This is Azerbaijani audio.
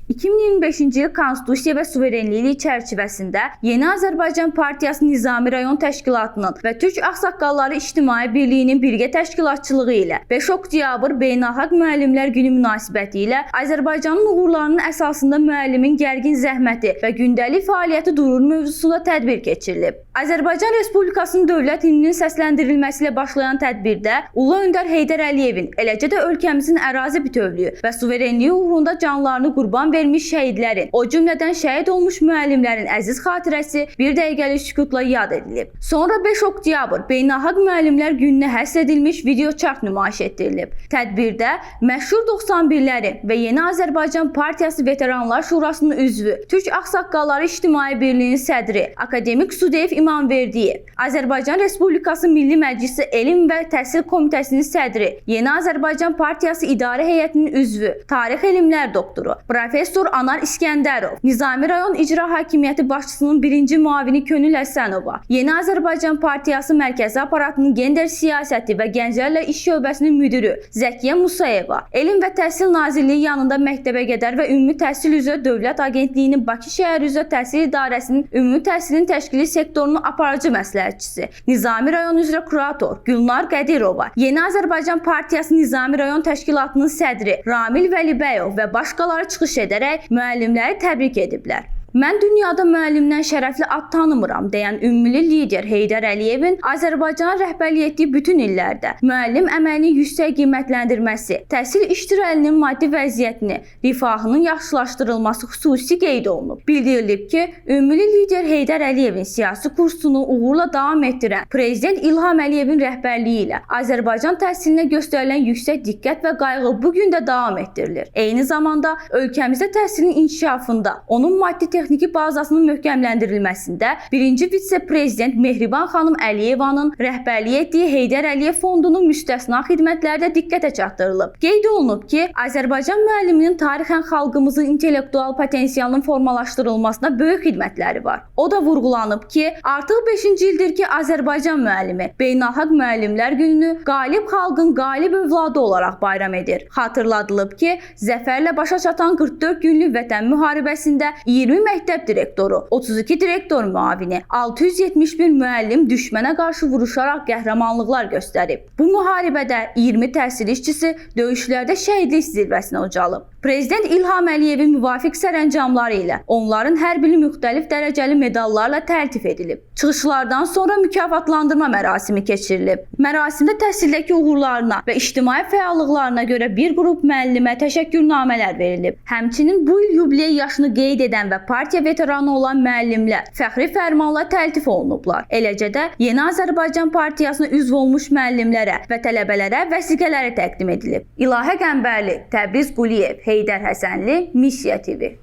2025-ci il Konstitusiya və Suverenliyi çərçivəsində Yeni Azərbaycan Partiyası Nizami Rayon Təşkilatının və Türk Ağsaqqalları İctimai Birliyinin birgə təşkilatçılığı ilə 5 oktyabr Beynəlxalq Müəllimlər Günü münasibəti ilə Azərbaycanın uğurlarının əsasında müəllimin gərgin zəhməti və gündəlik fəaliyyəti durur mövzusunda tədbir keçirilib. Azərbaycan Respublikasının dövlət himninin səsləndirilməsi ilə başlayan tədbirdə Ulu Öndər Heydər Əliyevin, eləcə də ölkəmizin ərazi bütövlüyü və suverenliyi uğrunda canlarını qurban vermiş şəhidlərin, o cümlədən şəhid olmuş müəllimlərin əziz xatirəsi bir dəqiqəlik sükutla yad edilib. Sonra 5 oktyabr Beynəlxalq Müəllimlər Gününə həsr edilmiş video çarx nümayiş etdirilib. Tədbirdə məşhur 91-lərin və Yeni Azərbaycan Partiyası Veteranlar Şurasının üzvü, Türk Ağsaqqalları İctimai Birliyinin sədri, akademik Sudeyev İmamverdiyev, Azərbaycan Respublikası Milli Məclisi Elm və Təhsil Komitəsinin sədri, Yeni Azərbaycan Partiyası İdarə Heyətinin üzvü, tarix elmlər doktoru, Professor Anar İskəndərov, Nizami Rayon İcra Hakimiyyəti Başçısının birinci müavini Könül Həsənova, Yeni Azərbaycan Partiyası Mərkəzi Aparatının Gender Siyasəti və Gənclərlə İş Şöbəsinin müdiri Zəkiyə Musayeva, Elm və Təhsil Nazirliyi yanında məktəbə qədər və Ümumi Təhsil üzrə Dövlət Agentliyinin Bakı şəhər üzrə Təhsil İdarəsinin Ümumi Təhsilin Təşkili sektorunun aparıcı məsləhətçisi, Nizami Rayon üzrə kurator Gülnar Qədirova, Yeni Azərbaycan Partiyası Nizami Rayon Təşkilatının sədri Ramil Vəlibəyov və başqaları çıxış edərək müəllimləri təbrik ediblər. Mən dünyada müəllimdən şərəfli ad tanımıram deyən ümmili lider Heydər Əliyevin Azərbaycana rəhbərlik etdiyi bütün illərdə müəllim əməlinin yüksək qiymətləndirməsi, təhsil iştirəlinin maddi vəziyyətini, rifahının yaxşılaşdırılması xüsusi qeyd olunub. Bildirilib ki, ümmili lider Heydər Əliyevin siyasi kursunu uğurla davam etdirən Prezident İlham Əliyevin rəhbərliyi ilə Azərbaycan təhsilinə göstərilən yüksək diqqət və qayğı bu gün də davam etdirilir. Eyni zamanda ölkəmizdə təhsilin inkişafında, onun maddi texniki bazasının möhkəmləndirilməsində birinci vitse-prezident Mehriban xanım Əliyevanın rəhbərlik etdiyi Heydər Əliyev Fondunun müstəsna xidmətləri də diqqətə çatdırılıb. Qeyd olunub ki, Azərbaycan müəlliminin tarixən xalqımızın intellektual potensialının formalaşdırılmasına böyük xidmətləri var. O da vurğulanıb ki, artıq 5-ci ildir ki, Azərbaycan müəllimi Beynəlxalq Müəllimlər Gününü qalib xalqın qalib övladı olaraq bayram edir. Xatırladılıb ki, zəfərlə başa çatan 44 günlük vətən müharibəsində 20 məktəb direktoru, 32 direktor müavini, 671 müəllim düşmənə qarşı vuruşaraq qəhrəmanlıqlar göstərib. Bu müharibədə 20 təhsil işçisi döyüşlərdə şəhidlik zirvəsinə ucalıb. Prezident İlham Əliyevin müvafiq sərəncamları ilə onların hər biri müxtəlif dərəcəli medallarla təltif edilib. Çıxışlardan sonra mükafatlandırma mərasimi keçirilib. Mərasimdə təhsildəki uğurlarına və ictimai fəallıqlarına görə bir qrup müəllimə təşəkkürnamələr verilib. Həmçinin bu il yubiley yaşını qeyd edən və partiya veteranı olan müəllimlər fəxri fərmanla təltif olunublar. Eləcə də Yeni Azərbaycan Partiyasına üzv olmuş müəllimlərə və tələbələrə vəsiqələri təqdim edilib. İlahə Qəmbərli, Təbriz Quliyev, Heydər Həsənli, Missiya TV.